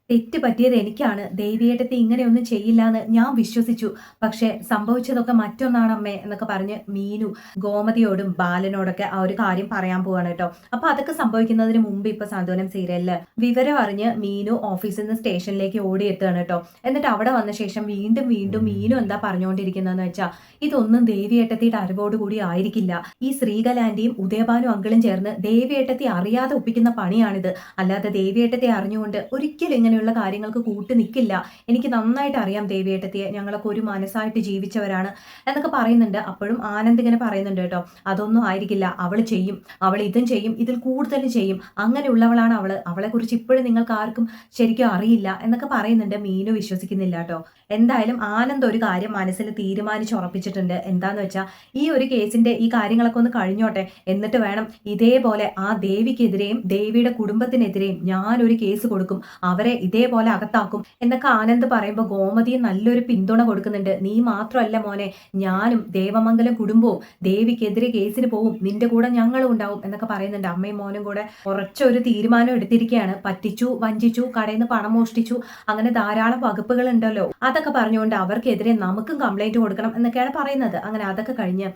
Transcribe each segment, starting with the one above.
തെറ്റ് പറ്റിയത് എനിക്കാണ്. ദേവിയേട്ടത്തി ഇങ്ങനെയൊന്നും ചെയ്യില്ലാന്ന് ഞാൻ വിശ്വസിച്ചു. പക്ഷേ സംഭവിച്ചതൊക്കെ മറ്റൊന്നാണ് അമ്മേ എന്നൊക്കെ പറഞ്ഞ് മീനു ഗോമതിയോടും ബാലനോടൊക്കെ ആ ഒരു കാര്യം പറയാൻ പോവാണ് കേട്ടോ. അപ്പൊ അതൊക്കെ സംഭവിക്കുന്നതിന് മുമ്പ് ഇപ്പൊ സാന്ത്വനം സീരിയലില് വിവരം അറിഞ്ഞ് മീനു ഓഫീസിൽ നിന്ന് സ്റ്റേഷനിലേക്ക് ഓടിയെത്തുകയാണ് കേട്ടോ. എന്നിട്ട് അവിടെ വന്ന ശേഷം വീണ്ടും വീണ്ടും മീനു എന്താ പറഞ്ഞുകൊണ്ടിരിക്കുന്നതെന്ന് വെച്ചാൽ ഇതൊന്നും ദേവിയേട്ടത്തിയുടെ അറിവോടുകൂടി ആയിരിക്കില്ല. ഈ ശ്രീകലാന്റിയും ഉദയഭാനു അങ്കിളും ചേർന്ന് ദേവിയേട്ടത്തി അറിയാതെ ഒപ്പിക്കുന്ന പണിയാണിത്. അല്ലാതെ ദേവിയേട്ടത്തെ അറിഞ്ഞുകൊണ്ട് ഒരിക്കലും ഇങ്ങനെയുള്ള കാര്യങ്ങൾക്ക് കൂട്ടു നിൽക്കില്ല. എനിക്ക് നന്നായിട്ട് അറിയാം ദേവിയേട്ടത്തിയെ, ഞങ്ങളൊക്കെ ഒരു മനസ്സായിട്ട് ജീവിച്ചവരാണ് എന്നൊക്കെ പറയുന്നുണ്ട്. അപ്പോഴും ആനന്ദ് ഇങ്ങനെ പറയുന്നുണ്ട് കേട്ടോ, അതൊന്നും ആയിരിക്കില്ല, അവൾ ചെയ്യും, അവൾ ഇതും ചെയ്യും, ഇതിൽ കൂടുതൽ ചെയ്യും, അങ്ങനെയുള്ളവളാണ് അവള്, അവളെ കുറിച്ച് ഇപ്പോഴും നിങ്ങൾക്ക് ആർക്കും ശരിക്കും അറിയില്ല എന്നൊക്കെ പറയുന്നുണ്ട്. മീനു വിശ്വസിക്കുന്നില്ല കേട്ടോ. എന്തായാലും ആനന്ദ് ഒരു കാര്യം മനസ്സിൽ തീരുമാനിച്ചുറപ്പിച്ചിട്ടുണ്ട്. എന്താന്ന് വെച്ചാൽ ഈ ഒരു കേസിന്റെ ഈ കാര്യങ്ങളൊക്കെ ഒന്ന് കഴിഞ്ഞോട്ടെ, എന്നിട്ട് വേണം ഇതേപോലെ ആ ദേവിക്കെതിരെയും ദേവിയുടെ കുടുംബത്തിനെതിരെയും ഞാനൊരു കേസ് കൊടുക്കും, അവരെ ഇതേപോലെ അകത്താക്കും എന്നൊക്കെ ആനന്ദ് പറയുമ്പോൾ ഗോമതിയും നല്ലൊരു പിന്തുണ കൊടുക്കുന്നുണ്ട്. നീ മാത്രമല്ല മോനെ, ഞാനും ദേവമംഗലം കുടുംബവും ദേവിക്കെതിരെ കേസിന് പോവും, നിന്റെ കൂടെ ഞങ്ങളും ഉണ്ടാവും എന്നൊക്കെ പറയുന്നുണ്ട്. അമ്മയും മോനും കൂടെ ഉറച്ചൊരു തീരുമാനം എടുത്തിരിക്കുകയാണ്. പറ്റിച്ചു, വഞ്ചിച്ചു, കടയിൽ നിന്ന് പണം മോഷ്ടിച്ചു, അങ്ങനെ ധാരാളം വകുപ്പുകൾ ഉണ്ടല്ലോ, അതൊക്കെ പറഞ്ഞുകൊണ്ട് അവർക്കെതിരെ നമുക്കും കംപ്ലൈന്റ് കൊടുക്കണം എന്നൊക്കെയാണ് പറയുന്നത്. അങ്ങനെ അതൊക്കെ കഴിഞ്ഞ്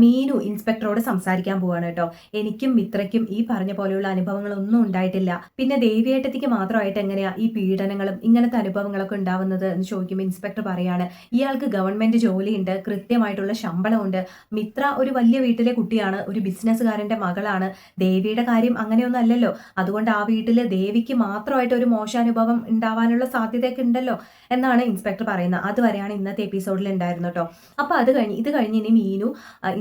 മീനു ഇൻസ്പെക്ടറോട് സംസാരിക്കാൻ പോവാണ് കേട്ടോ. എനിക്കും മിത്രയ്ക്കും ഈ പറഞ്ഞ പോലെയുള്ള അനുഭവങ്ങളൊന്നും ഉണ്ടായിട്ടില്ല. പിന്നെ ദേവിയേട്ടത്തിക്ക് മാത്രമായിട്ട് എങ്ങനെയാ ഈ പീഡനങ്ങളും ഇങ്ങനത്തെ അനുഭവങ്ങളൊക്കെ ഉണ്ടാവുന്നത് എന്ന് ചോദിക്കുമ്പോൾ ഇൻസ്പെക്ടർ പറയാണ്, ഇയാൾക്ക് ഗവൺമെന്റ് ജോലിയുണ്ട്, കൃത്യമായിട്ടുള്ള ശമ്പളമുണ്ട്, മിത്ര ഒരു വലിയ വീട്ടിലെ കുട്ടിയാണ്, ഒരു ബിസിനസ്സുകാരന്റെ മകളാണ്. ദേവിയുടെ കാര്യം അങ്ങനെയൊന്നും അല്ലല്ലോ, അതുകൊണ്ട് ആ വീട്ടില് ദേവിക്ക് മാത്രമായിട്ട് ഒരു മോശാനുഭവം ഉണ്ടാവാനുള്ള സാധ്യതയൊക്കെ ഉണ്ടല്ലോ എന്നാണ് ഇൻസ്പെക്ടർ പറയുന്നത്. അതുവരെയാണ് ഇന്നത്തെ എപ്പിസോഡിൽ ഉണ്ടായിരുന്നു കേട്ടോ. അപ്പൊ ഇത് കഴിഞ്ഞ് ഇനി മീനു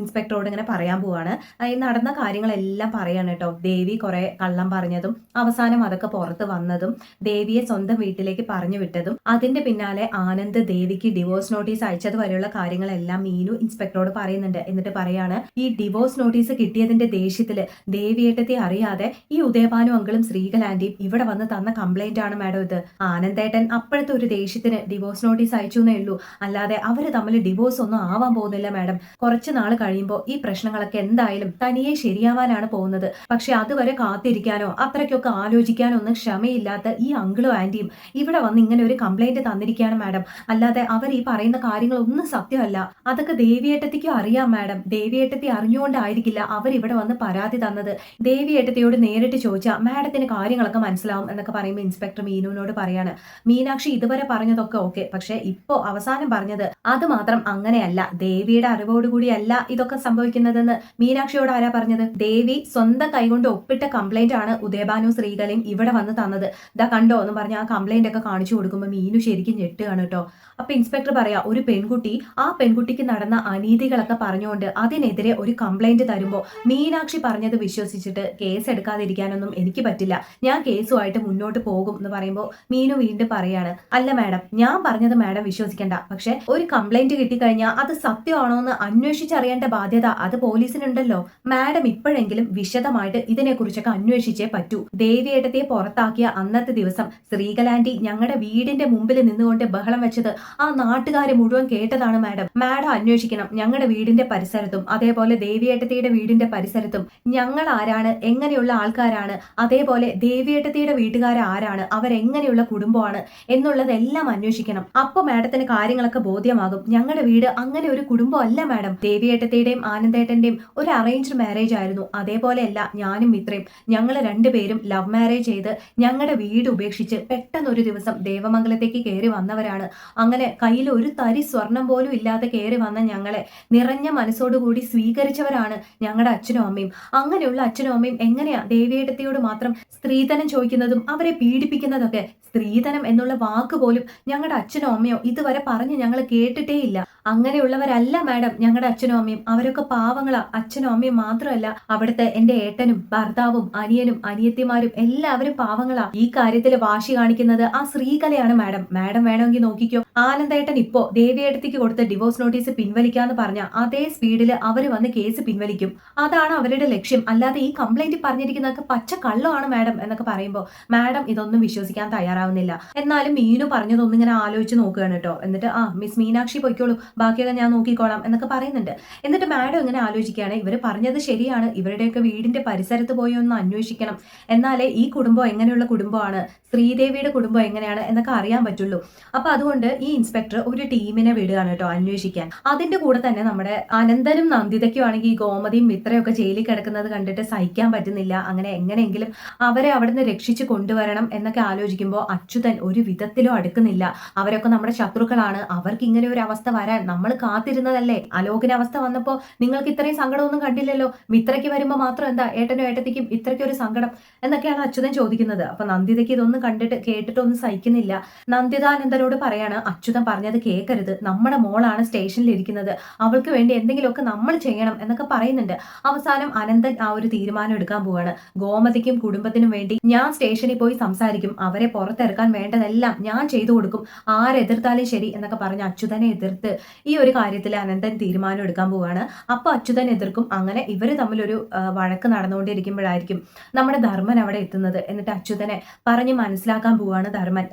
ഇൻസ്പെക്ടറോട് ഇങ്ങനെ പറയാൻ പോവാണ്. ഈ നടന്ന കാര്യങ്ങളെല്ലാം പറയാണ് കേട്ടോ. ദേവി കുറെ കള്ളം പറഞ്ഞതും അവസാനം അതൊക്കെ പുറത്ത് വന്നതും ദേവിയെ സ്വന്തം വീട്ടിലേക്ക് പറഞ്ഞു വിട്ടതും അതിന്റെ പിന്നാലെ ആനന്ദ് ദേവിക്ക് ഡിവോഴ്സ് നോട്ടീസ് അയച്ചത് വരെയുള്ള കാര്യങ്ങളെല്ലാം മീനു ഇൻസ്പെക്ടറോട് പറയുന്നുണ്ട്. എന്നിട്ട് പറയാണ്, ഈ ഡിവോഴ്സ് നോട്ടീസ് കിട്ടിയതിന്റെ ദേഷ്യത്തില് ദേവിയേട്ടത്തെ അറിയാതെ ഈ ഉദയഭാനു അങ്കിളും ശ്രീകലാന്റിയും ഇവിടെ വന്ന് തന്ന കംപ്ലൈന്റ് ആണ് മാഡം ഇത്. ആനന്ദേട്ടൻ അപ്പോഴത്തെ ഒരു ദേഷ്യത്തിന് ഡിവോഴ്സ് നോട്ടീസ് അയച്ചു എന്നേ ഉള്ളൂ, അല്ലാതെ അവര് തമ്മിൽ ഡിവോഴ്സ് ഒന്നും ആവാൻ പോകുന്നില്ല മാഡം. കുറച്ച് നാൾ കഴിയുമ്പോൾ ഈ പ്രശ്നങ്ങളൊക്കെ എന്തായാലും തനിയെ ശരിയാവാനാണ് പോകുന്നത്. പക്ഷെ അതുവരെ കാത്തിരിക്കാനോ അത്രയ്ക്കൊക്കെ ആലോചിക്കാനോ ഒന്നും ക്ഷമയില്ലാത്ത ഈ അങ്കിളും ആന്റിയും ഇവിടെ വന്ന് ഇങ്ങനെ ഒരു കംപ്ലൈന്റ് തന്നിരിക്കുകയാണ് മാഡം. അല്ലാതെ അവർ ഈ പറയുന്ന കാര്യങ്ങളൊന്നും സത്യമല്ല. അതൊക്കെ ദേവിയേട്ടത്തിക്കും അറിയാം മാഡം. ദേവിയേട്ടത്തി അറിഞ്ഞുകൊണ്ടായിരിക്കില്ല അവരിവിടെ വന്ന് പരാതി തന്നത്. ദേവിയേട്ടത്തിയോട് നേരിട്ട് ചോദിച്ചാൽ മാഡത്തിന് കാര്യങ്ങളൊക്കെ മനസ്സിലാവും എന്നൊക്കെ പറയുമ്പോൾ ഇൻസ്പെക്ടർ മീനുവിനോട് പറയാണ്, മീനാക്ഷി ഇതുവരെ പറഞ്ഞതൊക്കെ ഓക്കെ, പക്ഷെ ഇപ്പോ അവസാനം പറഞ്ഞത് അത് മാത്രം അങ്ങനെയല്ല, ദേവിയുടെ അറിവോടുകൂടിയല്ല ഇതൊക്കെ സംഭവിക്കുന്നതെന്ന് മീനാക്ഷിയോട് ആരാ പറഞ്ഞത്? ദേവി സ്വന്തം കൈകൊണ്ട് ഒപ്പിട്ട കംപ്ലൈന്റ് ആണ് ഉദയഭാനു ശ്രീകലയും ഇവിടെ വന്ന് തന്നത്. ഇതാ കണ്ടോ എന്ന് പറഞ്ഞ് ആ കംപ്ലൈന്റ് ഒക്കെ കാണിച്ചു കൊടുക്കുമ്പോൾ മീനു ശരിക്കും ഞെട്ടുകയാണ് കേട്ടോ. അപ്പൊ ഇൻസ്പെക്ടർ പറയാ, ഒരു പെൺകുട്ടി ആ പെൺകുട്ടിക്ക് നടന്ന അനീതികളൊക്കെ പറഞ്ഞുകൊണ്ട് അതിനെതിരെ ഒരു കംപ്ലൈന്റ് തരുമ്പോൾ മീനാക്ഷി പറഞ്ഞത് വിശ്വസിച്ചിട്ട് കേസ് എടുക്കാതിരിക്കാനൊന്നും എനിക്ക് പറ്റില്ല, ഞാൻ കേസുമായിട്ട് മുന്നോട്ട് പോകും എന്ന് പറയുമ്പോൾ മീനു വീണ്ടും പറയാണ്, അല്ല മാഡം, ഞാൻ പറഞ്ഞത് മാഡം വിശ്വസിക്കണ്ട, പക്ഷെ ഒരു കംപ്ലൈന്റ് കിട്ടിക്കഴിഞ്ഞാൽ അത് സത്യമാണോ എന്ന് അന്വേഷിച്ചറിയേണ്ട ബാധ്യത അത് പോലീസിനുണ്ടല്ലോ. മാഡം ഇപ്പോഴെങ്കിലും വിശദമായിട്ട് ഇതിനെക്കുറിച്ചൊക്കെ അന്വേഷിച്ചേ പറ്റൂ. ദേവിയേട്ടത്തെ പുറത്താക്കിയ അന്നത്തെ ദിവസം ശ്രീകലാന്റി ഞങ്ങളുടെ വീടിന്റെ മുമ്പിൽ നിന്നുകൊണ്ട് ബഹളം വെച്ചത് ആ നാട്ടുകാരെ മുഴുവൻ കേട്ടതാണ് മാഡം. മാഡം അന്വേഷിക്കണം, ഞങ്ങളുടെ വീടിന്റെ പരിസരത്തും അതേപോലെ ദേവിയേട്ടത്തിയുടെ വീടിന്റെ പരിസരത്തും ഞങ്ങൾ ആരാണ്, എങ്ങനെയുള്ള ആൾക്കാരാണ്, അതേപോലെ ദേവിയേട്ടത്തിയുടെ വീട്ടുകാർ ആരാണ്, അവരെങ്ങനെയുള്ള കുടുംബമാണ് എന്നുള്ളതെല്ലാം അന്വേഷിക്കണം. അപ്പൊ മാഡത്തിന് കാര്യങ്ങളൊക്കെ ബോധ്യമാകും. ഞങ്ങളുടെ വീട് അങ്ങനെ ഒരു കുടുംബം അല്ല മാഡം. ദേവിയേട്ടത്തിയുടെയും ആനന്ദേട്ടന്റെയും ഒരു അറേഞ്ച്ഡ് മാരേജ് ആയിരുന്നു. അതേപോലെയല്ല ഞാനും മിത്രയും, ഞങ്ങൾ രണ്ടുപേരും ലവ് മാരേജ് ചെയ്ത് ഞങ്ങളുടെ വീട് ഉപേക്ഷിച്ച് പെട്ടെന്ന് ഒരു ദിവസം ദേവമംഗലത്തേക്ക് കയറി വന്നവരാണ്. അങ്ങനെ കയ്യിൽ ഒരു തരി സ്വർണം പോലും ഇല്ലാതെ കയറി വന്ന ഞങ്ങളെ നിറഞ്ഞ മനസ്സോടുകൂടി സ്വീകരിച്ചവരാണ് ഞങ്ങളുടെ അച്ഛനും അമ്മയും. അങ്ങനെയുള്ള അച്ഛനും അമ്മയും എങ്ങനെയാ ദേവിയേട്ടത്തിയോട് മാത്രം സ്ത്രീധനം ചോദിക്കുന്നതും അവരെ പീഡിപ്പിക്കുന്നതൊക്കെ? സ്ത്രീധനം എന്നുള്ള വാക്ക് പോലും ഞങ്ങളുടെ അച്ഛനോ അമ്മയോ ഇതുവരെ പറഞ്ഞ് ഞങ്ങൾ കേട്ടിട്ടേ ഇല്ല. അങ്ങനെയുള്ളവരല്ല മാഡം ഞങ്ങളുടെ അച്ഛനും അമ്മയും. അവരൊക്കെ പാവങ്ങളാ. അച്ഛനും അമ്മയും മാത്രമല്ല, അവിടുത്തെ എന്റെ ഏട്ടനും ഭർത്താവും അനിയനും അനിയത്തിമാരും എല്ലാവരും പാവങ്ങളാ. ഈ കാര്യത്തിൽ വാശി കാണിക്കുന്നത് ആ ശ്രീകലയാണ് മാഡം. മാഡം വേണമെങ്കിൽ നോക്കിക്കോ, ആനന്ദേട്ടൻ ഇപ്പോ ദേവിയേട്ടത്തിക്ക് കൊടുത്ത ഡിവോഴ്സ് നോട്ടീസ് പിൻവലിക്കാന്ന് പറഞ്ഞ അതേ സ്പീഡിൽ അവർ വന്ന് കേസ് പിൻവലിക്കും. അതാണ് അവരുടെ ലക്ഷ്യം. അല്ലാതെ ഈ കംപ്ലൈന്റ് പറഞ്ഞിരിക്കുന്നതൊക്കെ പച്ച കള്ളമാണ് മാഡം എന്നൊക്കെ പറയുമ്പോൾ മാഡം ഇതൊന്നും വിശ്വസിക്കാൻ തയ്യാറാവുന്നില്ല. എന്നാലും മീനു പറഞ്ഞതൊന്നും ഇങ്ങനെ ആലോചിച്ച് നോക്കുകയാണ് കേട്ടോ. എന്നിട്ട് മിസ് മീനാക്ഷി പൊയ്ക്കോളൂ, ബാക്കിയൊക്കെ ഞാൻ നോക്കിക്കോളാം എന്നൊക്കെ പറയുന്നുണ്ട്. എന്നിട്ട് മാഡം ഇങ്ങനെ ആലോചിക്കുകയാണ്, ഇവർ പറഞ്ഞത് ശരിയാണ്, ഇവരുടെയൊക്കെ വീടിന്റെ പരിസരത്ത് പോയി ഒന്ന് അന്വേഷിക്കണം, എന്നാലേ ഈ കുടുംബം എങ്ങനെയുള്ള കുടുംബമാണ്, ശ്രീദേവിയുടെ കുടുംബം എങ്ങനെയാണ് എന്നൊക്കെ അറിയാൻ പറ്റുള്ളൂ. അപ്പൊ അതുകൊണ്ട് ഈ ഇൻസ്പെക്ടർ ഒരു ടീമിനെ വിടുകയാണ് കേട്ടോ അന്വേഷിക്കാൻ. അതിന്റെ കൂടെ തന്നെ നമ്മുടെ അനന്തനും നന്ദിതയ്ക്കും ആണെങ്കിൽ ഈ ഗോമതിയും മിത്രയൊക്കെ ജയിലിൽ കിടക്കുന്നത് കണ്ടിട്ട് സഹിക്കാൻ പറ്റുന്നില്ല. അങ്ങനെ എങ്ങനെയെങ്കിലും അവരെ അവിടുന്ന് രക്ഷിച്ചു കൊണ്ടുവരണം എന്നൊക്കെ ആലോചിക്കുമ്പോൾ അച്യുതൻ ഒരു വിധത്തിലും അടുക്കുന്നില്ല. അവരൊക്കെ നമ്മുടെ ശത്രുക്കളാണ്, അവർക്ക് ഇങ്ങനെ ഒരു അവസ്ഥ വരാൻ നമ്മൾ കാത്തിരുന്നതല്ലേ. അലോകിന് അവസ്ഥ വന്നപ്പോൾ നിങ്ങൾക്ക് ഇത്രയും സങ്കടമൊന്നും കണ്ടില്ലല്ലോ, മിത്രയ്ക്ക് വരുമ്പോൾ മാത്രം എന്താ ഏട്ടനും ഏട്ടത്തിക്കും ഇത്രയ്ക്കൊരു സങ്കടം എന്നൊക്കെയാണ് അച്യുതൻ ചോദിക്കുന്നത്. അപ്പൊ നന്ദിതയ്ക്ക് ഇതൊന്നും കണ്ടിട്ട് കേട്ടിട്ടൊന്നും സഹിക്കുന്നില്ല. നന്ദിത അനന്തനോട് പറയാണ്, അച്യുതൻ പറഞ്ഞത് കേൾക്കരുത്, നമ്മുടെ മോളാണ് സ്റ്റേഷനിൽ ഇരിക്കുന്നത്, അവൾക്ക് വേണ്ടി എന്തെങ്കിലുമൊക്കെ നമ്മൾ ചെയ്യണം എന്നൊക്കെ പറയുന്നുണ്ട്. അവസാനം അനന്തൻ ആ ഒരു തീരുമാനം എടുക്കാൻ പോവാണ്. ഗോമതിക്കും കുടുംബത്തിനും വേണ്ടി ഞാൻ സ്റ്റേഷനിൽ പോയി സംസാരിക്കും, അവരെ പുറത്തിറക്കാൻ വേണ്ടതെല്ലാം ഞാൻ ചെയ്തു കൊടുക്കും, ആരെതിർത്താലും ശരി എന്നൊക്കെ പറഞ്ഞ് അച്യുതനെ എതിർത്ത് ഈ ഒരു കാര്യത്തിൽ അനന്തൻ തീരുമാനം എടുക്കാൻ പോവാണ്. അപ്പൊ അച്യുതൻ എതിർക്കും. അങ്ങനെ ഇവര് തമ്മിലൊരു വഴക്ക് നടന്നുകൊണ്ടിരിക്കുമ്പോഴായിരിക്കും നമ്മുടെ ധർമ്മൻ അവിടെ എത്തുന്നത്. എന്നിട്ട് അച്യുതനെ പറഞ്ഞ് മനസ്സിലാക്കാൻ പോവാണ് ധർമ്മൻ.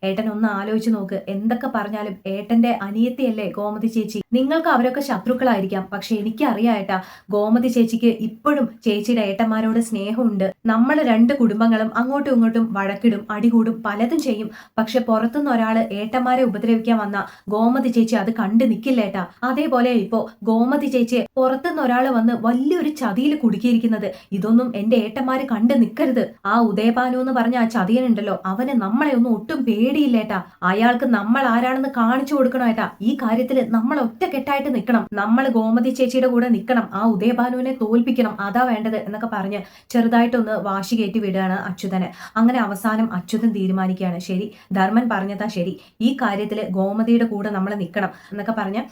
ഏട്ടൻ ഒന്ന് ആലോചിച്ച് നോക്ക്, എന്തൊക്കെ പറഞ്ഞാലും ഏട്ടന്റെ അനിയത്തിയല്ലേ ഗോമതി ചേച്ചി, നിങ്ങൾക്ക് അവരൊക്കെ ശത്രുക്കളായിരിക്കാം, പക്ഷെ എനിക്കറിയാം ഏട്ടാ, ഗോമതി ചേച്ചിക്ക് ഇപ്പോഴും ചേച്ചിയുടെ ഏട്ടന്മാരോട് സ്നേഹമുണ്ട്. നമ്മൾ രണ്ട് കുടുംബങ്ങളും അങ്ങോട്ടും ഇങ്ങോട്ടും വഴക്കിടും, അടികൂടും, പലതും ചെയ്യും. പക്ഷെ പുറത്തുനിന്ന് ഒരാള് ഏട്ടന്മാരെ ഉപദ്രവിക്കാൻ വന്ന ഗോമതി ചേച്ചി അത് കണ്ടു നിൽക്കില്ലേട്ടാ. അതേപോലെ ഇപ്പോ ഗോമതി ചേച്ചിയെ പുറത്തുനിന്ന് ഒരാള് വന്ന് വലിയൊരു ചതിയിൽ കുടുക്കിയിരിക്കുന്നത്. ഇതൊന്നും എന്റെ ഏട്ടന്മാര് കണ്ടു നിൽക്കരുത്. ആ ഉദയഭാനു എന്ന് പറഞ്ഞ ആ ചതിയനുണ്ടല്ലോ, അവന് നമ്മളെ ഒന്നും ഒട്ടും പേടിയില്ലേട്ടാ. അയാൾക്ക് നമ്മൾ ആരാണെന്ന് കാണിച്ചു കൊടുക്കണം ഏട്ടാ. ഈ കാര്യത്തിൽ നമ്മൾ ഒറ്റക്കെട്ടായിട്ട് നിൽക്കണം, നമ്മൾ ഗോമതി ചേച്ചിയുടെ കൂടെ നിൽക്കണം, ആ ഉദയഭാനുവിനെ തോൽപ്പിക്കണം, അതാ വേണ്ടത് എന്നൊക്കെ പറഞ്ഞ് ചെറുതായിട്ടൊന്ന് വാശി കയറ്റി വിടുകയാണ് അച്യുതനെ. അങ്ങനെ അവസാനം അച്യുതൻ തീരുമാനിക്കുകയാണ്, ശരി ധർമ്മൻ പറഞ്ഞതാ ശരി, ഈ കാര്യത്തിൽ ഗോമതിയുടെ കൂടെ നമ്മൾ നിൽക്കണം എന്നൊക്കെ പറഞ്ഞ്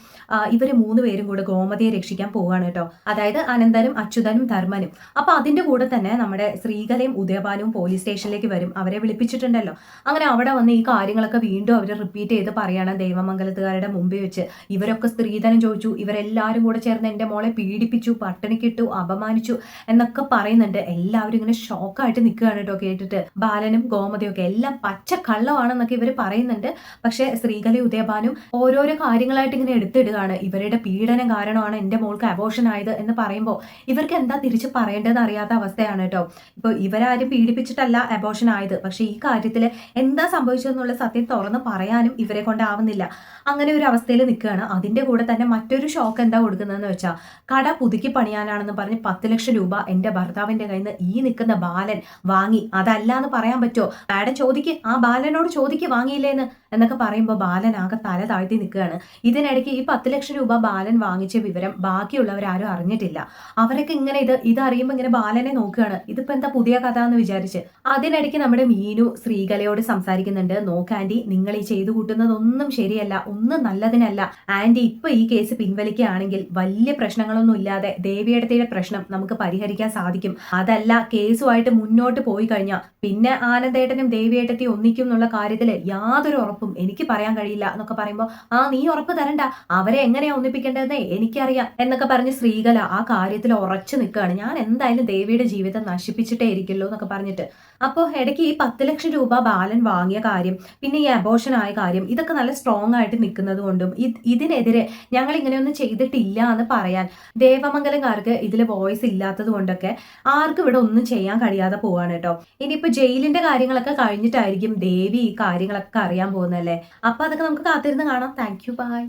ഇവര് 3 പേരും കൂടെ ഗോമതിയെ രക്ഷിക്കാൻ പോവുകയാണ് കേട്ടോ. അതായത് അനന്തനും അച്യുതനും ധർമ്മനും. അപ്പൊ അതിന്റെ കൂടെ തന്നെ നമ്മുടെ ശ്രീകലയും ഉദയഭാനുവും പോലീസ് സ്റ്റേഷനിലേക്ക് വരും. അവരെ വിളിപ്പിച്ചിട്ടുണ്ടല്ലോ. അങ്ങനെ അവിടെ വന്ന് ഈ കാര്യങ്ങളൊക്കെ വീണ്ടും അവർ റിപ്പീറ്റ് ചെയ്ത് പറയാണ് ദേവമംഗലത്തുകാരുടെ മുമ്പിൽ വെച്ച്. ഇവരൊക്കെ സ്ത്രീധനം ചോദിച്ചു, ഇവരെല്ലാവരും കൂടെ ചേർന്ന് എൻ്റെ മോളെ പീഡിപ്പിച്ചു, പട്ടിണിക്കിട്ടു, അപമാനിച്ചു എന്നൊക്കെ പറയുന്നുണ്ട്. എല്ലാവരും ഇങ്ങനെ ഷോക്കായിട്ട് നിൽക്കുകയാണ് കേട്ടോ കേട്ടിട്ട്. ബാലനും ഗോമതിയും ഒക്കെ എല്ലാം പച്ച കള്ളമാണെന്നൊക്കെ ഇവർ പറയുന്നുണ്ട്. പക്ഷെ ശ്രീകല ഉദയഭാനും ഓരോരോ കാര്യങ്ങളായിട്ട് ഇങ്ങനെ എടുത്തിടുകയാണ്. ഇവരുടെ പീഡനം കാരണമാണ് എൻ്റെ മോൾക്ക് അബോർഷൻ ആയത് എന്ന് പറയുമ്പോൾ ഇവർക്ക് എന്താ തിരിച്ച് പറയേണ്ടതെന്ന് അറിയാത്ത അവസ്ഥയാണ് കേട്ടോ. ഇപ്പൊ ഇവരാരും പീഡിപ്പിച്ചിട്ടല്ല അബോർഷൻ ആയത്, പക്ഷെ ഈ കാര്യത്തിൽ എന്താ സംഭവിച്ചതെന്നുള്ള സത്യം തുറന്ന് പറയാനും ഇവരെ കൊണ്ടാവുന്നില്ല. അങ്ങനെ ഒരു അവസ്ഥയിൽ നിൽക്കുകയാണ്. അതിന്റെ കൂടെ തന്നെ മറ്റൊരു ഷോക്ക് എന്താ കൊടുക്കുന്നതെന്ന് വെച്ചാൽ, കട പുതുക്കി പണിയാനാണെന്ന് പറഞ്ഞ് 10 ലക്ഷം രൂപ എൻ്റെ ഭർത്താവിന്റെ കയ്യിൽ നിന്ന് ഈ നിൽക്കുന്ന ബാലൻ വാങ്ങി. അതല്ല എന്ന് പറയാൻ പറ്റുമോ മാഡം? ചോദിക്ക്, ആ ബാലനോട് ചോദിക്ക് വാങ്ങിയില്ലേന്ന് എന്നൊക്കെ പറയുമ്പോൾ ബാലൻ ആകെ തല താഴ്ത്തി നിൽക്കുകയാണ്. ഇതിനിടയ്ക്ക് ഈ 10 ലക്ഷം രൂപ ബാലൻ വാങ്ങിച്ച വിവരം ബാക്കിയുള്ളവരാരും അറിഞ്ഞിട്ടില്ല. അവരൊക്കെ ഇങ്ങനെ ഇത് അറിയുമ്പോൾ ഇങ്ങനെ ബാലനെ നോക്കുകയാണ്, ഇതിപ്പോ എന്താ പുതിയ കഥ എന്ന് വിചാരിച്ച്. അതിനിടയ്ക്ക് നമ്മുടെ മീനു ശ്രീകലയോട് സംസാരിക്കുന്നുണ്ട്. നോക്ക് ആന്റി, നിങ്ങൾ ഈ ചെയ്തു കൂട്ടുന്നതൊന്നും ശരിയല്ല, ഒന്നും നല്ലതിനല്ല. ആന്റി ഇപ്പൊ ഈ കേസ് പിൻവലിക്കുകയാണെങ്കിൽ വലിയ പ്രശ്നങ്ങളൊന്നും ഇല്ലാതെ ദേവിയേടത്തിയുടെ പ്രശ്നം നമുക്ക് പരിഹരിക്കാൻ സാധിക്കും. അതല്ല കേസുമായിട്ട് മുന്നോട്ട് പോയി കഴിഞ്ഞാൽ പിന്നെ ആനന്ദേട്ടനും ദേവിയേട്ടത്തിയും ഒന്നിക്കും എന്നുള്ള കാര്യത്തിൽ യാതൊരു ഉറപ്പും എനിക്ക് പറയാൻ കഴിയില്ല എന്നൊക്കെ പറയുമ്പോൾ, നീ ഉറപ്പ് തരണ്ട, അവരെ എങ്ങനെയാ ഒന്നിപ്പിക്കേണ്ടതെന്ന് എനിക്കറിയാം എന്നൊക്കെ പറഞ്ഞ് ശ്രീകല ആ കാര്യത്തിൽ ഉറച്ചു നിൽക്കുകയാണ്. ഞാൻ എന്തായാലും ദേവിയുടെ ജീവിതം നശിപ്പിച്ചിട്ടേ ഇരിക്കുള്ളൂ എന്നൊക്കെ പറഞ്ഞിട്ട്. അപ്പോൾ ഇടയ്ക്ക് ഈ 10 ലക്ഷം രൂപ ബാലൻ വാങ്ങിയ കാര്യം, പിന്നെ ഈ അബോർഷൻ ആയ കാര്യം, ഇതൊക്കെ നല്ല സ്ട്രോങ് ആയിട്ട് നിൽക്കുന്നത് കൊണ്ടും ഇതിനെതിരെ ഞങ്ങൾ ഇങ്ങനെയൊന്നും ചെയ്തിട്ടില്ല എന്ന് പറയാൻ ദേവമംഗലംകാർക്ക് ഇതിൽ വോയിസ് ഇല്ലാത്തത് കൊണ്ടൊക്കെ ആർക്കും ഇവിടെ ഒന്നും ചെയ്യാൻ കഴിയാതെ പോവാണ് കേട്ടോ. ഇനിയിപ്പോ ജയിലിന്റെ കാര്യങ്ങളൊക്കെ കഴിഞ്ഞിട്ടായിരിക്കും ദേവി ഈ കാര്യങ്ങളൊക്കെ അറിയാൻ പോകുന്നല്ലേ. അപ്പൊ അതൊക്കെ നമുക്ക് കാത്തിരുന്ന് കാണാം. Thank you, by.